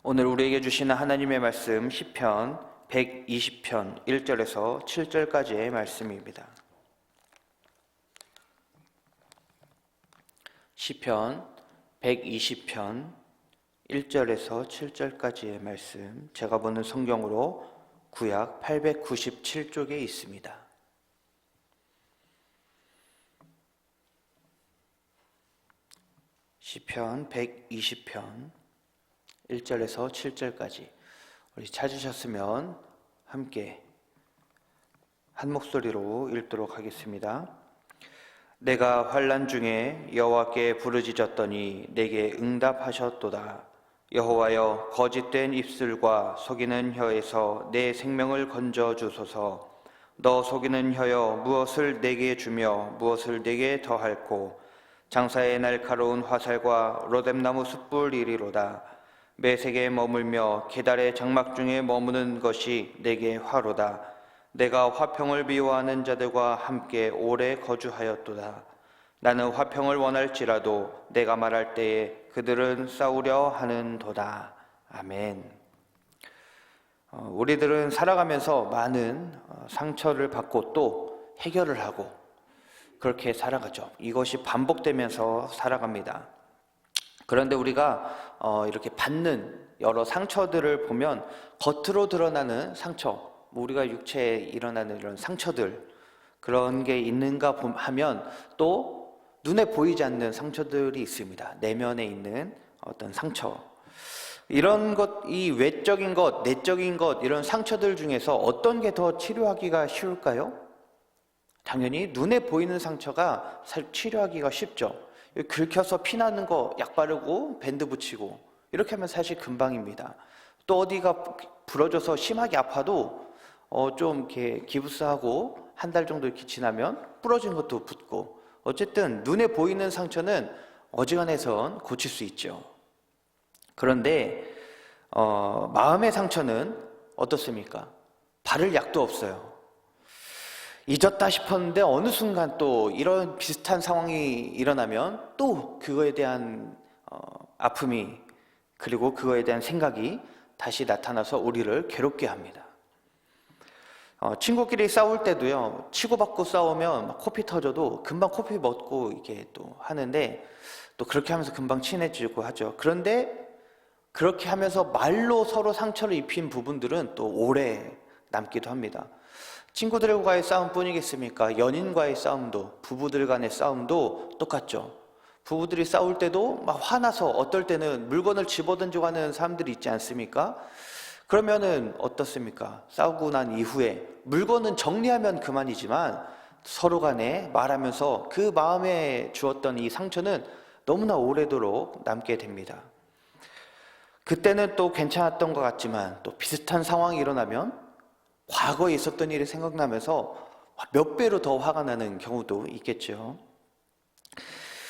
오늘 우리에게 주시는 하나님의 말씀 시편 120편 1절에서 7절까지의 말씀입니다. 시편 120편 1절에서 7절까지의 말씀, 제가 보는 성경으로 구약 897쪽에 있습니다. 시편 120편 1절에서 7절까지 우리 찾으셨으면 함께 한 목소리로 읽도록 하겠습니다. 내가 환난 중에 여호와께 부르짖었더니 내게 응답하셨도다. 여호와여, 거짓된 입술과 속이는 혀에서 내 생명을 건져 주소서. 너 속이는 혀여, 무엇을 내게 주며 무엇을 내게 더할꼬. 장사의 날카로운 화살과 로뎀나무 숯불 이리로다. 매색에 머물며 계달의 장막 중에 머무는 것이 내게 화로다. 내가 화평을 미워하는 자들과 함께 오래 거주하였도다. 나는 화평을 원할지라도 내가 말할 때에 그들은 싸우려 하는도다. 아멘. 우리들은 살아가면서 많은 상처를 받고 또 해결을 하고 그렇게 살아가죠. 이것이 반복되면서 살아갑니다. 그런데 우리가 이렇게 받는 여러 상처들을 보면 겉으로 드러나는 상처, 우리가 육체에 일어나는 이런 상처들, 그런 게 있는가 하면 또 눈에 보이지 않는 상처들이 있습니다. 내면에 있는 어떤 상처, 이런 것, 이 외적인 것, 내적인 것, 이런 상처들 중에서 어떤 게 더 치료하기가 쉬울까요? 당연히 눈에 보이는 상처가 치료하기가 쉽죠. 긁혀서 피나는 거 약 바르고 밴드 붙이고 이렇게 하면 사실 금방입니다. 또 어디가 부러져서 심하게 아파도 좀 이렇게 기부스하고 한 달 정도 이렇게 지나면 부러진 것도 붓고, 어쨌든 눈에 보이는 상처는 어지간해선 고칠 수 있죠. 그런데 마음의 상처는 어떻습니까? 바를 약도 없어요. 잊었다 싶었는데 어느 순간 또 이런 비슷한 상황이 일어나면 또 그거에 대한 아픔이, 그리고 그거에 대한 생각이 다시 나타나서 우리를 괴롭게 합니다. 친구끼리 싸울 때도요, 치고받고 싸우면 막 코피 터져도 금방 코피 먹고 이렇게 또 하는데, 또 그렇게 하면서 금방 친해지고 하죠. 그런데 그렇게 하면서 말로 서로 상처를 입힌 부분들은 또 오래 남기도 합니다. 친구들과의 싸움뿐이겠습니까? 연인과의 싸움도, 부부들 간의 싸움도 똑같죠. 부부들이 싸울 때도 막 화나서 어떨 때는 물건을 집어던지고 하는 사람들이 있지 않습니까? 그러면은 어떻습니까? 싸우고 난 이후에 물건은 정리하면 그만이지만 서로 간에 말하면서 그 마음에 주었던 이 상처는 너무나 오래도록 남게 됩니다. 그때는 또 괜찮았던 것 같지만 또 비슷한 상황이 일어나면 과거에 있었던 일이 생각나면서 몇 배로 더 화가 나는 경우도 있겠죠.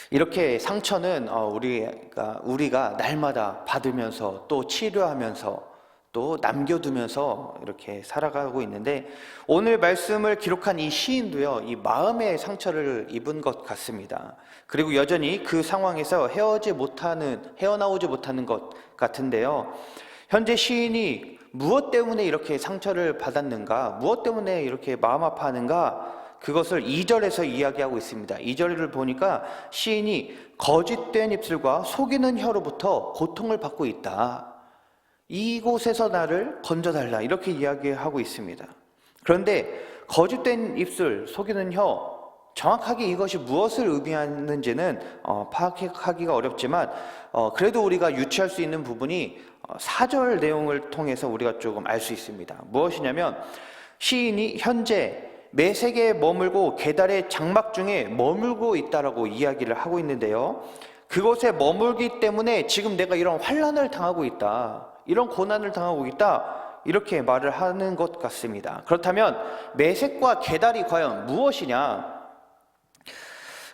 이렇게 상처는 우리가 날마다 받으면서 또 치료하면서 또 남겨두면서 이렇게 살아가고 있는데, 오늘 말씀을 기록한 이 시인도요, 이 마음의 상처를 입은 것 같습니다. 그리고 여전히 그 상황에서 헤어나오지 못하는 것 같은데요. 현재 시인이 무엇 때문에 이렇게 상처를 받았는가, 무엇 때문에 이렇게 마음 아파하는가, 그것을 2절에서 이야기하고 있습니다. 2절을 보니까 시인이 거짓된 입술과 속이는 혀로부터 고통을 받고 있다. 이곳에서 나를 건져달라, 이렇게 이야기하고 있습니다. 그런데 거짓된 입술, 속이는 혀, 정확하게 이것이 무엇을 의미하는지는 파악하기가 어렵지만 그래도 우리가 유추할 수 있는 부분이 4절 내용을 통해서 우리가 조금 알 수 있습니다. 무엇이냐면, 시인이 현재 매색에 머물고 계달의 장막 중에 머물고 있다라고 이야기를 하고 있는데요, 그곳에 머물기 때문에 지금 내가 이런 환난을 당하고 있다, 이런 고난을 당하고 있다, 이렇게 말을 하는 것 같습니다. 그렇다면 매색과 계달이 과연 무엇이냐?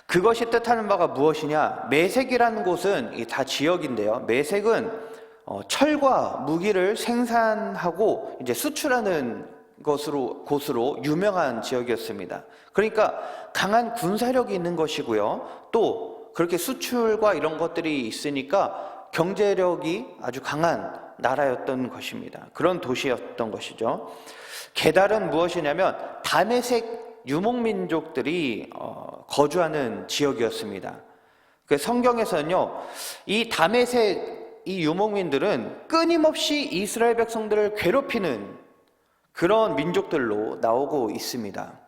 그것이 뜻하는 바가 무엇이냐? 매색이라는 곳은 다 지역인데요, 매색은 철과 무기를 생산하고 이제 수출하는 곳으로 유명한 지역이었습니다. 그러니까 강한 군사력이 있는 것이고요, 또 그렇게 수출과 이런 것들이 있으니까 경제력이 아주 강한 나라였던 것입니다. 그런 도시였던 것이죠. 게달은 무엇이냐면 다메섹 유목민족들이 거주하는 지역이었습니다. 그 성경에서는요, 이 다메섹 이 유목민들은 끊임없이 이스라엘 백성들을 괴롭히는 그런 민족들로 나오고 있습니다.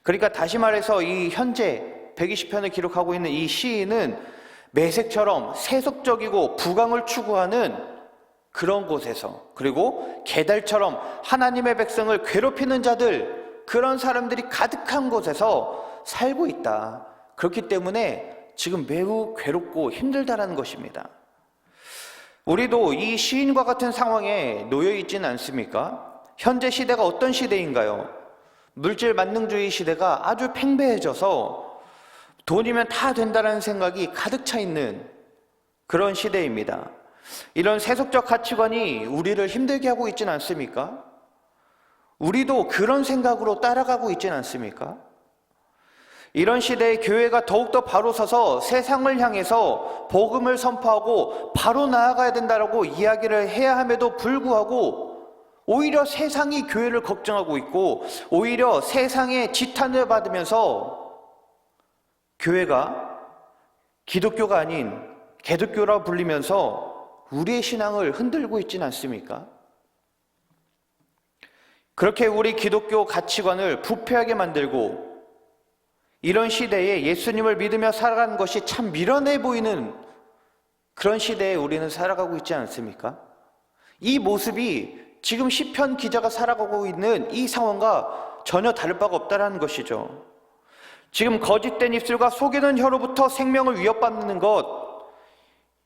그러니까 다시 말해서 이 현재 120편을 기록하고 있는 이 시인은 메섹처럼 세속적이고 부강을 추구하는 그런 곳에서, 그리고 게달처럼 하나님의 백성을 괴롭히는 자들, 그런 사람들이 가득한 곳에서 살고 있다. 그렇기 때문에 지금 매우 괴롭고 힘들다라는 것입니다. 우리도 이 시인과 같은 상황에 놓여 있지는 않습니까? 현재 시대가 어떤 시대인가요? 물질 만능주의 시대가 아주 팽배해져서 돈이면 다 된다는 생각이 가득 차 있는 그런 시대입니다. 이런 세속적 가치관이 우리를 힘들게 하고 있지는 않습니까? 우리도 그런 생각으로 따라가고 있지는 않습니까? 이런 시대에 교회가 더욱더 바로 서서 세상을 향해서 복음을 선포하고 바로 나아가야 된다고 이야기를 해야 함에도 불구하고 오히려 세상이 교회를 걱정하고 있고, 오히려 세상의 지탄을 받으면서 교회가 기독교가 아닌 개독교라 불리면서 우리의 신앙을 흔들고 있지는 않습니까? 그렇게 우리 기독교 가치관을 부패하게 만들고, 이런 시대에 예수님을 믿으며 살아가는 것이 참 미련해 보이는 그런 시대에 우리는 살아가고 있지 않습니까? 이 모습이 지금 시편 기자가 살아가고 있는 이 상황과 전혀 다를 바가 없다는 것이죠. 지금 거짓된 입술과 속이는 혀로부터 생명을 위협받는 것,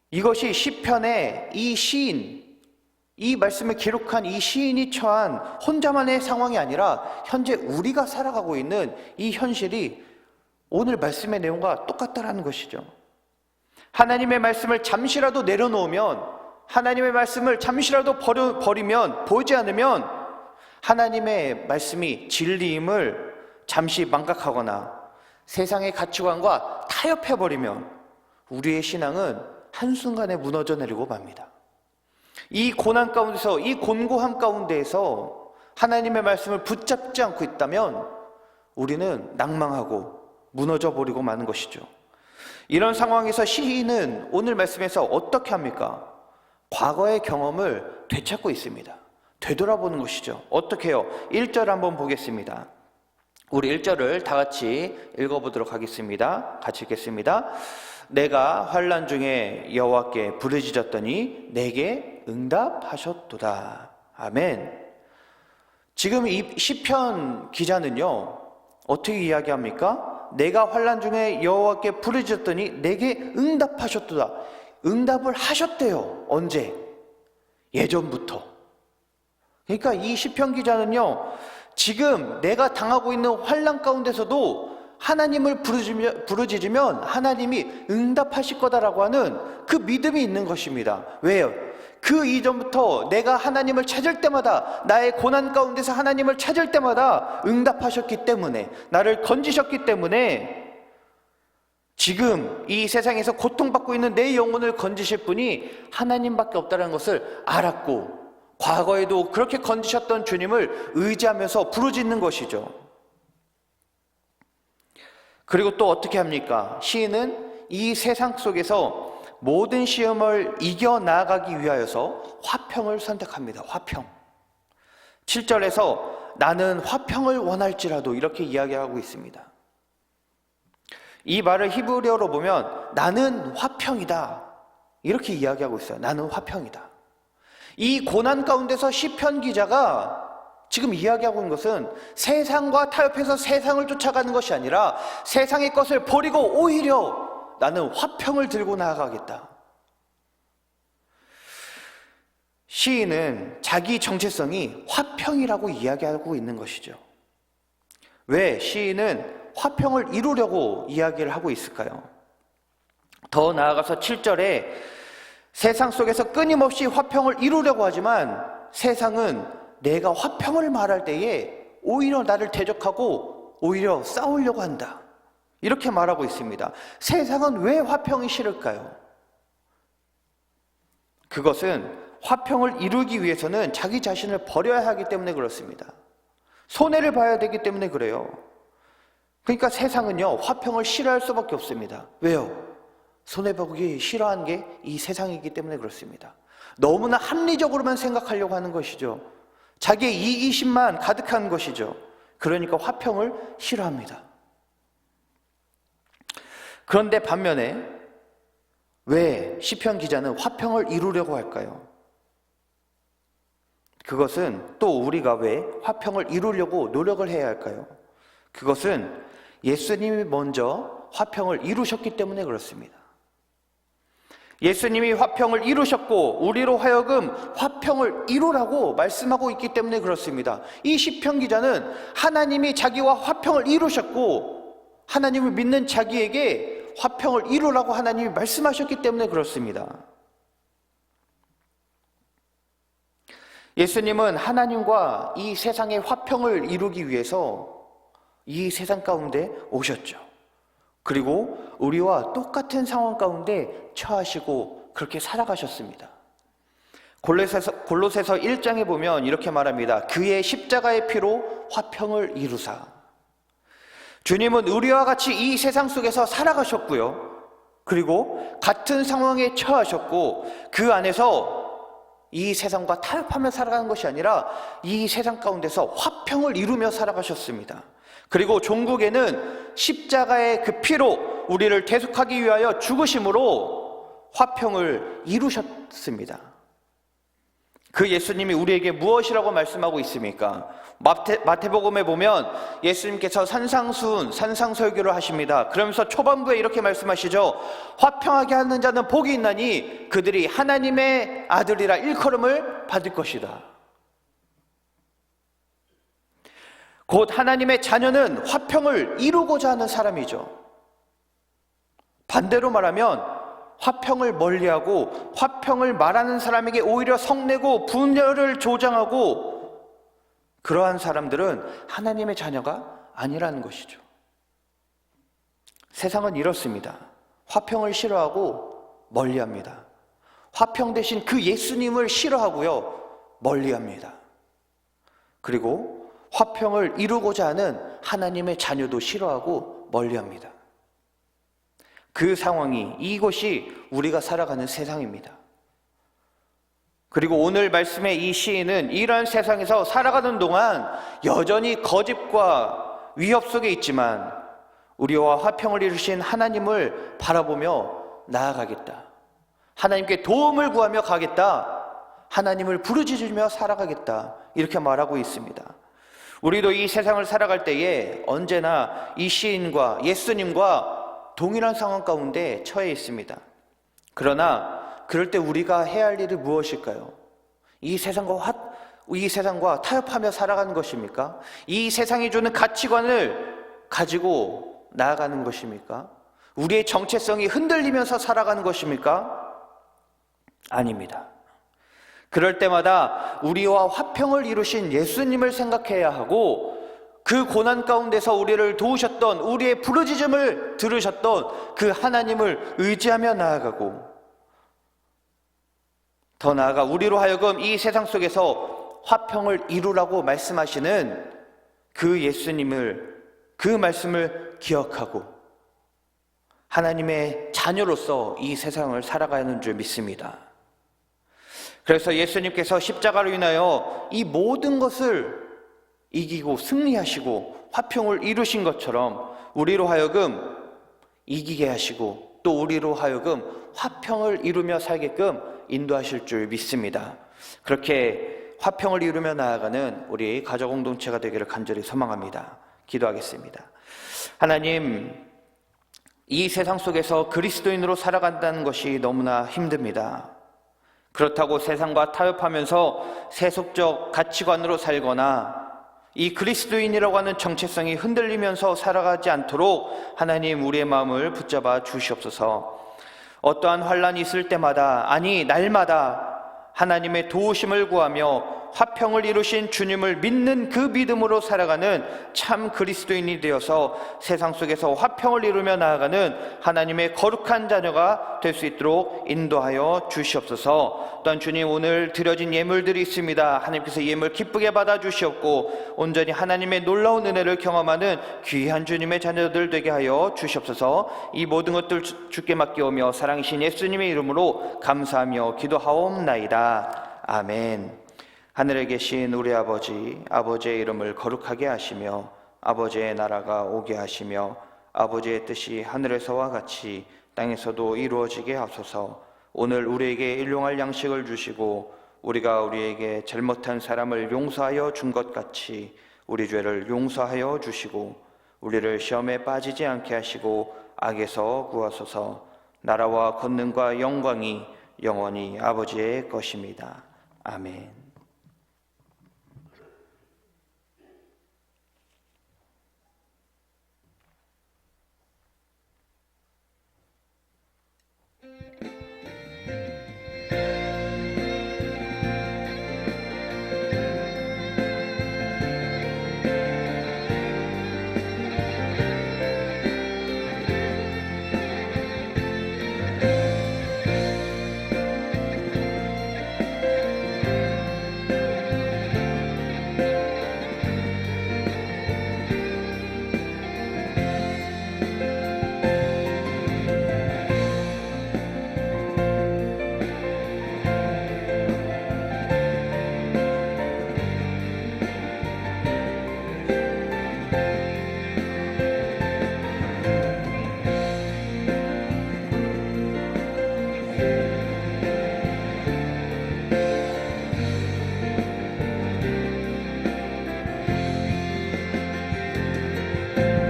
이것이 시편의 이 시인, 이 말씀을 기록한 이 시인이 처한 혼자만의 상황이 아니라 현재 우리가 살아가고 있는 이 현실이 오늘 말씀의 내용과 똑같다라는 것이죠. 하나님의 말씀을 잠시라도 내려놓으면, 하나님의 말씀을 잠시라도 버리면, 보지 않으면 하나님의 말씀이 진리임을 잠시 망각하거나 세상의 가치관과 타협해버리면 우리의 신앙은 한순간에 무너져 내리고 맙니다. 이 고난 가운데서, 이 곤고함 가운데에서 하나님의 말씀을 붙잡지 않고 있다면 우리는 낭망하고 무너져 버리고 마는 것이죠. 이런 상황에서 시인은 오늘 말씀에서 어떻게 합니까? 과거의 경험을 되찾고 있습니다. 되돌아보는 것이죠. 어떻게 해요? 1절 한번 보겠습니다. 우리 1절을 다 같이 읽어보도록 하겠습니다. 같이 읽겠습니다. 내가 환난 중에 여호와께 부르짖었더니 내게 응답하셨도다. 아멘. 지금 이 시편 기자는요, 어떻게 이야기합니까? 내가 환난 중에 여호와께 부르짖었더니 내게 응답하셨도다. 응답을 하셨대요. 언제? 예전부터. 그러니까 이 시편 기자는요, 지금 내가 당하고 있는 환난 가운데서도 하나님을 부르짖으면 하나님이 응답하실 거다라고 하는 그 믿음이 있는 것입니다. 왜요? 그 이전부터 내가 하나님을 찾을 때마다, 나의 고난 가운데서 하나님을 찾을 때마다 응답하셨기 때문에, 나를 건지셨기 때문에 지금 이 세상에서 고통받고 있는 내 영혼을 건지실 분이 하나님밖에 없다는 것을 알았고, 과거에도 그렇게 건지셨던 주님을 의지하면서 부르짖는 것이죠. 그리고 또 어떻게 합니까? 시인은 이 세상 속에서 모든 시험을 이겨나가기 위하여서 화평을 선택합니다. 화평. 7절에서 나는 화평을 원할지라도 이렇게 이야기하고 있습니다. 이 말을 히브리어로 보면 나는 화평이다 이렇게 이야기하고 있어요. 나는 화평이다. 이 고난 가운데서 시편 기자가 지금 이야기하고 있는 것은 세상과 타협해서 세상을 쫓아가는 것이 아니라 세상의 것을 버리고 오히려 나는 화평을 들고 나아가겠다. 시인은 자기 정체성이 화평이라고 이야기하고 있는 것이죠. 왜 시인은 화평을 이루려고 이야기를 하고 있을까요? 더 나아가서 7절에 세상 속에서 끊임없이 화평을 이루려고 하지만 세상은 내가 화평을 말할 때에 오히려 나를 대적하고 오히려 싸우려고 한다. 이렇게 말하고 있습니다. 세상은 왜 화평이 싫을까요? 그것은 화평을 이루기 위해서는 자기 자신을 버려야 하기 때문에 그렇습니다. 손해를 봐야 되기 때문에 그래요. 그러니까 세상은요, 화평을 싫어할 수밖에 없습니다. 왜요? 손해보기 싫어하는 게 이 세상이기 때문에 그렇습니다. 너무나 합리적으로만 생각하려고 하는 것이죠. 자기의 이기심만 가득한 것이죠. 그러니까 화평을 싫어합니다. 그런데 반면에 왜 시편 기자는 화평을 이루려고 할까요? 그것은 또 우리가 왜 화평을 이루려고 노력을 해야 할까요? 그것은 예수님이 먼저 화평을 이루셨기 때문에 그렇습니다. 예수님이 화평을 이루셨고 우리로 하여금 화평을 이루라고 말씀하고 있기 때문에 그렇습니다. 이 시편 기자는 하나님이 자기와 화평을 이루셨고 하나님을 믿는 자기에게 화평을 이루라고 하나님이 말씀하셨기 때문에 그렇습니다. 예수님은 하나님과 이 세상의 화평을 이루기 위해서 이 세상 가운데 오셨죠. 그리고 우리와 똑같은 상황 가운데 처하시고 그렇게 살아가셨습니다. 골로새서 1장에 보면 이렇게 말합니다. 그의 십자가의 피로 화평을 이루사. 주님은 우리와 같이 이 세상 속에서 살아가셨고요. 그리고 같은 상황에 처하셨고 그 안에서 이 세상과 타협하며 살아가는 것이 아니라 이 세상 가운데서 화평을 이루며 살아가셨습니다. 그리고 종국에는 십자가의 그 피로 우리를 대속하기 위하여 죽으심으로 화평을 이루셨습니다. 그 예수님이 우리에게 무엇이라고 말씀하고 있습니까? 마태복음에 보면 예수님께서 산상설교를 하십니다. 그러면서 초반부에 이렇게 말씀하시죠. 화평하게 하는 자는 복이 있나니 그들이 하나님의 아들이라 일컬음을 받을 것이다. 곧 하나님의 자녀는 화평을 이루고자 하는 사람이죠. 반대로 말하면 화평을 멀리하고 화평을 말하는 사람에게 오히려 성내고 분열을 조장하고 그러한 사람들은 하나님의 자녀가 아니라는 것이죠. 세상은 이렇습니다. 화평을 싫어하고 멀리합니다. 화평 대신 그 예수님을 싫어하고요, 멀리합니다. 그리고 화평을 이루고자 하는 하나님의 자녀도 싫어하고 멀리합니다. 그 상황이, 이것이 우리가 살아가는 세상입니다. 그리고 오늘 말씀의 이 시인은 이러한 세상에서 살아가는 동안 여전히 거짓과 위협 속에 있지만 우리와 화평을 이루신 하나님을 바라보며 나아가겠다. 하나님께 도움을 구하며 가겠다. 하나님을 부르짖으며 살아가겠다. 이렇게 말하고 있습니다. 우리도 이 세상을 살아갈 때에 언제나 이 시인과 예수님과 동일한 상황 가운데 처해 있습니다. 그러나 그럴 때 우리가 해야 할 일이 무엇일까요? 이 세상과 타협하며 살아가는 것입니까? 이 세상이 주는 가치관을 가지고 나아가는 것입니까? 우리의 정체성이 흔들리면서 살아가는 것입니까? 아닙니다. 그럴 때마다 우리와 화평을 이루신 예수님을 생각해야 하고 그 고난 가운데서 우리를 도우셨던, 우리의 부르짖음을 들으셨던 그 하나님을 의지하며 나아가고, 더 나아가 우리로 하여금 이 세상 속에서 화평을 이루라고 말씀하시는 그 예수님을, 그 말씀을 기억하고 하나님의 자녀로서 이 세상을 살아가는 줄 믿습니다. 그래서 예수님께서 십자가로 인하여 이 모든 것을 이기고 승리하시고 화평을 이루신 것처럼 우리로 하여금 이기게 하시고 또 우리로 하여금 화평을 이루며 살게끔 인도하실 줄 믿습니다. 그렇게 화평을 이루며 나아가는 우리 가족 공동체가 되기를 간절히 소망합니다. 기도하겠습니다. 하나님, 이 세상 속에서 그리스도인으로 살아간다는 것이 너무나 힘듭니다. 그렇다고 세상과 타협하면서 세속적 가치관으로 살거나 이 그리스도인이라고 하는 정체성이 흔들리면서 살아가지 않도록 하나님 우리의 마음을 붙잡아 주시옵소서. 어떠한 환난이 있을 때마다, 아니 날마다 하나님의 도우심을 구하며 화평을 이루신 주님을 믿는 그 믿음으로 살아가는 참 그리스도인이 되어서 세상 속에서 화평을 이루며 나아가는 하나님의 거룩한 자녀가 될 수 있도록 인도하여 주시옵소서. 또한 주님, 오늘 드려진 예물들이 있습니다. 하나님께서 예물 기쁘게 받아주시옵고 온전히 하나님의 놀라운 은혜를 경험하는 귀한 주님의 자녀들 되게 하여 주시옵소서. 이 모든 것들 주께 맡겨오며 사랑이신 예수님의 이름으로 감사하며 기도하옵나이다. 아멘. 하늘에 계신 우리 아버지, 아버지의 이름을 거룩하게 하시며 아버지의 나라가 오게 하시며 아버지의 뜻이 하늘에서와 같이 땅에서도 이루어지게 하소서. 오늘 우리에게 일용할 양식을 주시고 우리가 우리에게 잘못한 사람을 용서하여 준 것 같이 우리 죄를 용서하여 주시고 우리를 시험에 빠지지 않게 하시고 악에서 구하소서. 나라와 권능과 영광이 영원히 아버지의 것입니다. 아멘.